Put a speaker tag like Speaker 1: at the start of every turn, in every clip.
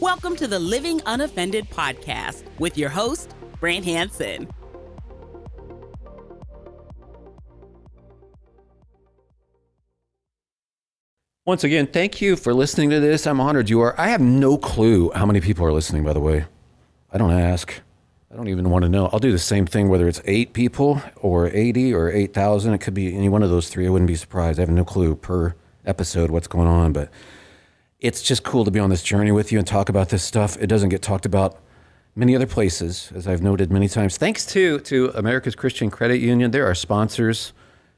Speaker 1: Welcome to the Living Unoffended podcast with your host, Brant Hansen.
Speaker 2: Once again, thank you for listening to this. I'm honored you are. I have no clue how many people are listening, by the way. I don't ask. I don't even want to know. I'll do the same thing, whether it's 8 people or 80 or 8,000. It could be any one of those three. I wouldn't be surprised. I have no clue per episode what's going on, but it's just cool to be on this journey with you and talk about this stuff. It doesn't get talked about many other places, as I've noted many times. Thanks to America's Christian Credit Union. They're our sponsors,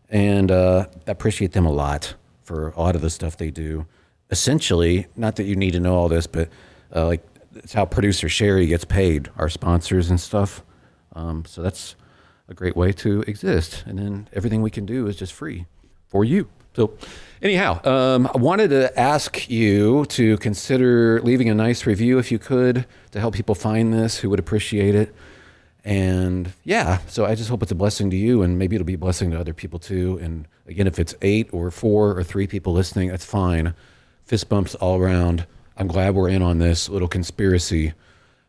Speaker 2: and I appreciate them a lot for a lot of the stuff they do. Essentially, not that you need to know all this, but it's how producer Sherry gets paid, our sponsors and stuff. So that's a great way to exist. And then everything we can do is just free for you. So anyhow, I wanted to ask you to consider leaving a nice review if you could, to help people find this who would appreciate it. And yeah, so I just hope it's a blessing to you, and maybe it'll be a blessing to other people too. And again, if it's 8 or 4 or 3 people listening, that's fine. Fist bumps all around. I'm glad we're in on this little conspiracy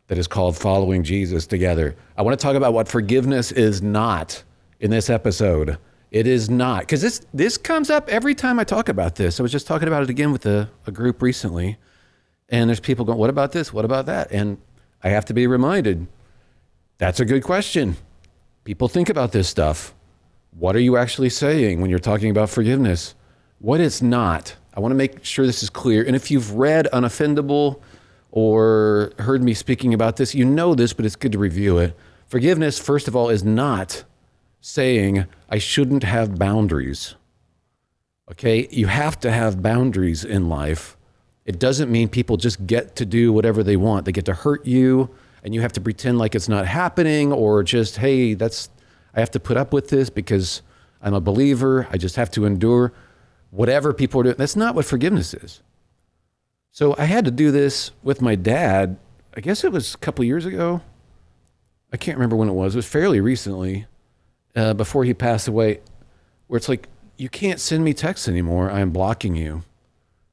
Speaker 2: that is called following Jesus together. I want to talk about what forgiveness is not in this episode. It is not, because this comes up every time I talk about this. I was just talking about it again with a group recently, and there's people going, what about this? What about that? And I have to be reminded, that's a good question. People think about this stuff. What are you actually saying when you're talking about forgiveness? What it's not. I want to make sure this is clear. And if you've read Unoffendable or heard me speaking about this, you know this, but it's good to review it. Forgiveness, first of all, is not saying I shouldn't have boundaries. Okay? You have to have boundaries in life. It doesn't mean people just get to do whatever they want. They get to hurt you, and you have to pretend like it's not happening, or just, hey, I have to put up with this because I'm a believer. I just have to endure whatever people are doing. That's not what forgiveness is. So I had to do this with my dad. I guess it was a couple years ago. I can't remember when it was. It was fairly recently, before he passed away, where it's like, you can't send me texts anymore. I am blocking you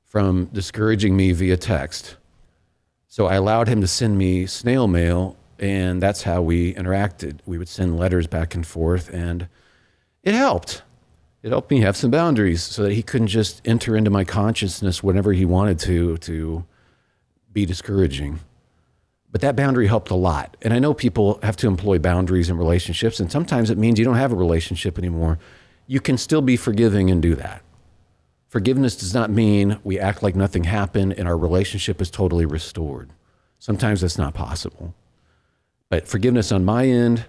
Speaker 2: from discouraging me via text. So I allowed him to send me snail mail, and that's how we interacted. We would send letters back and forth, and it helped. It helped me have some boundaries so that he couldn't just enter into my consciousness whenever he wanted to be discouraging. But that boundary helped a lot. And I know people have to employ boundaries in relationships, and sometimes it means you don't have a relationship anymore. You can still be forgiving and do that. Forgiveness does not mean we act like nothing happened and our relationship is totally restored. Sometimes that's not possible. But forgiveness on my end,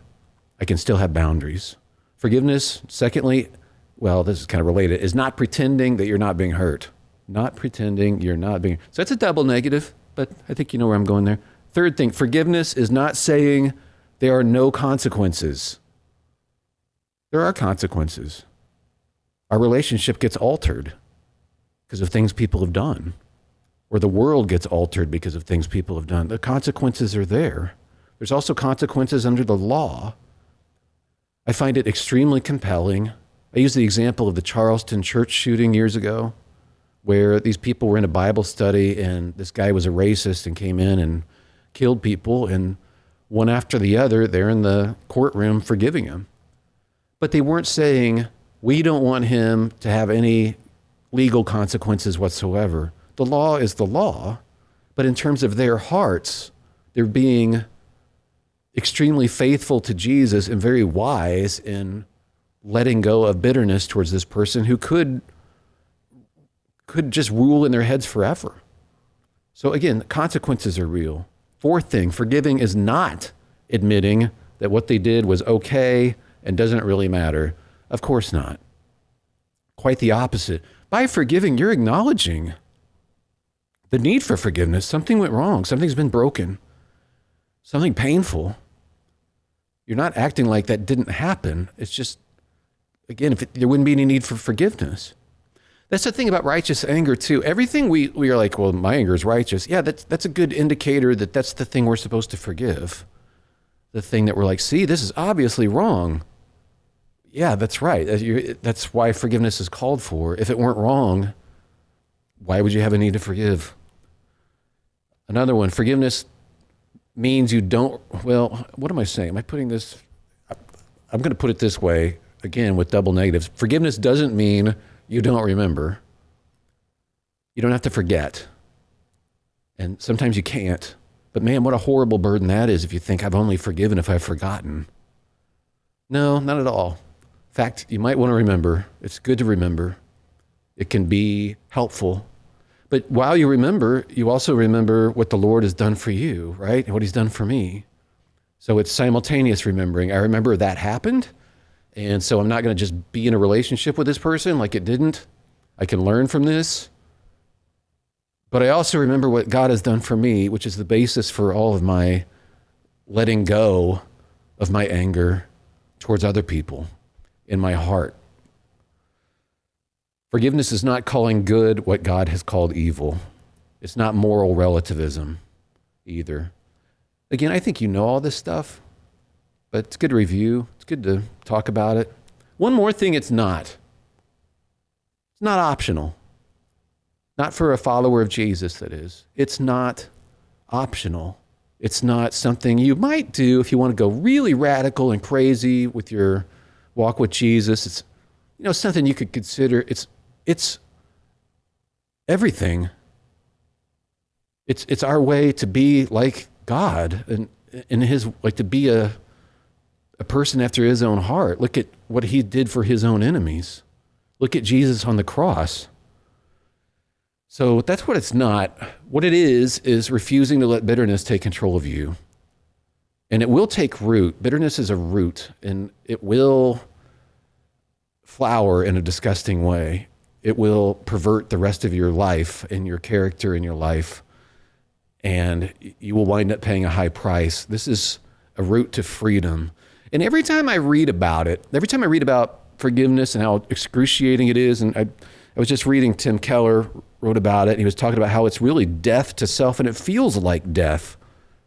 Speaker 2: I can still have boundaries. Forgiveness, secondly, well, this is kind of related, is not pretending that you're not being hurt. Not pretending you're not being... So that's a double negative, but I think you know where I'm going there. Third thing, forgiveness is not saying there are no consequences. There are consequences. Our relationship gets altered because of things people have done, or the world gets altered because of things people have done. The consequences are there. There's also consequences under the law. I find it extremely compelling. I use the example of the Charleston church shooting years ago, where these people were in a Bible study and this guy was a racist and came in and killed people, and one after the other, they're in the courtroom forgiving him. But they weren't saying, we don't want him to have any legal consequences whatsoever. The law is the law, but in terms of their hearts, they're being extremely faithful to Jesus and very wise in letting go of bitterness towards this person who could just rule in their heads forever. So again, the consequences are real. Fourth thing, forgiving is not admitting that what they did was okay and doesn't really matter. Of course not. Quite the opposite. By forgiving, you're acknowledging the need for forgiveness. Something went wrong. Something's been broken. Something painful. You're not acting like that didn't happen. It's just, again, there wouldn't be any need for forgiveness. That's the thing about righteous anger too. Everything we are like, well, my anger is righteous. Yeah, that's a good indicator that that's the thing we're supposed to forgive. The thing that we're like, see, this is obviously wrong. Yeah, that's right. That's why forgiveness is called for. If it weren't wrong, why would you have a need to forgive? Another one, forgiveness means you don't, well, what am I saying? Am I putting this, I'm going to put it this way, again, with double negatives. Forgiveness doesn't mean you don't remember. You don't have to forget. And sometimes you can't. But man, what a horrible burden that is if you think I've only forgiven if I've forgotten. No, not at all. In fact, you might want to remember. It's good to remember. It can be helpful. But while you remember, you also remember what the Lord has done for you, right? What he's done for me. So it's simultaneous remembering. I remember that happened. And so I'm not going to just be in a relationship with this person like it didn't. I can learn from this. But I also remember what God has done for me, which is the basis for all of my letting go of my anger towards other people in my heart. Forgiveness is not calling good what God has called evil. It's not moral relativism either. Again, I think you know all this stuff, but it's good to review. It's good to talk about it. One more thing it's not. It's not optional. Not for a follower of Jesus, that is. It's not optional. It's not something you might do if you want to go really radical and crazy with your walk with Jesus. It's, something you could consider. It's everything. It's our way to be like God and in his, like to be a person after his own heart. Look at what he did for his own enemies. Look at Jesus on the cross. So that's what it's not. What it is refusing to let bitterness take control of you. And it will take root. Bitterness is a root, and it will flower in a disgusting way. It will pervert the rest of your life and your character in your life, and you will wind up paying a high price. This is a route to freedom. And every time I read about it, every time I read about forgiveness and how excruciating it is, and I was just reading Tim Keller wrote about it, and he was talking about how it's really death to self, and it feels like death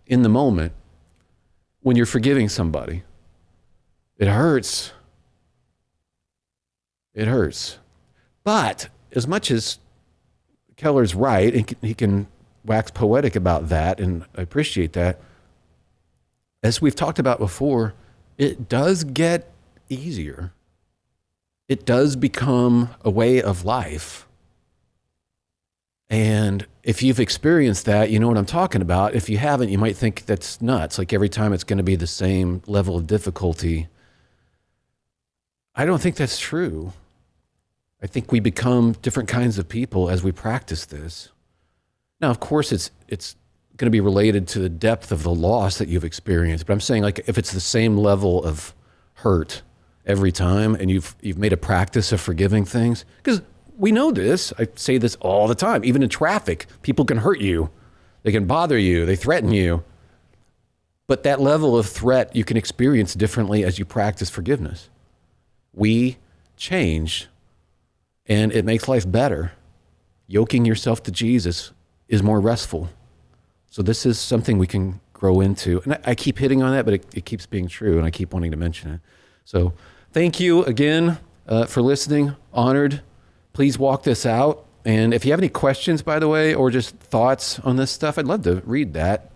Speaker 2: in the moment when you're forgiving somebody. It hurts. It hurts. But as much as Keller's right, and he can wax poetic about that, and I appreciate that, as we've talked about before, it does get easier. It does become a way of life. And if you've experienced that, you know what I'm talking about. If you haven't, you might think that's nuts. Like every time it's going to be the same level of difficulty. I don't think that's true. I think we become different kinds of people as we practice this. Now, of course, it's going to be related to the depth of the loss that you've experienced. But I'm saying, like, if it's the same level of hurt every time, and you've made a practice of forgiving things, because we know this. I say this all the time. Even in traffic, people can hurt you. They can bother you. They threaten you. But that level of threat you can experience differently as you practice forgiveness. We change, and it makes life better. Yoking yourself to Jesus is more restful. So this is something we can grow into. And I keep hitting on that, but it keeps being true, and I keep wanting to mention it. So thank you again for listening. Honored. Please walk this out. And if you have any questions, by the way, or just thoughts on this stuff, I'd love to read that.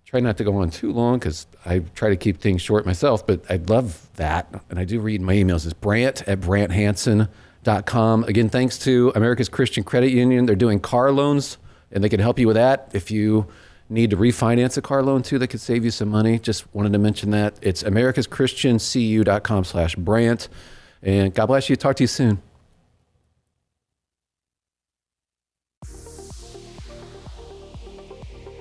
Speaker 2: Try not to go on too long because I try to keep things short myself, but I'd love that. And I do read my emails. It's Brant@BrantHansen.com. Again, thanks to America's Christian Credit Union. They're doing car loans, and they can help you with that. If you need to refinance a car loan too, that could save you some money. Just wanted to mention that. It's americaschristiancu.com/Brant. And God bless you. Talk to you soon.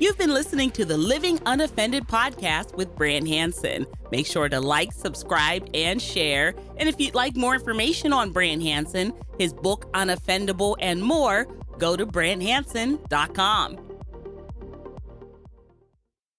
Speaker 1: You've been listening to the Living Unoffended podcast with Brant Hansen. Make sure to like, subscribe, and share. And if you'd like more information on Brant Hansen, his book Unoffendable, and more, go to BrantHansen.com.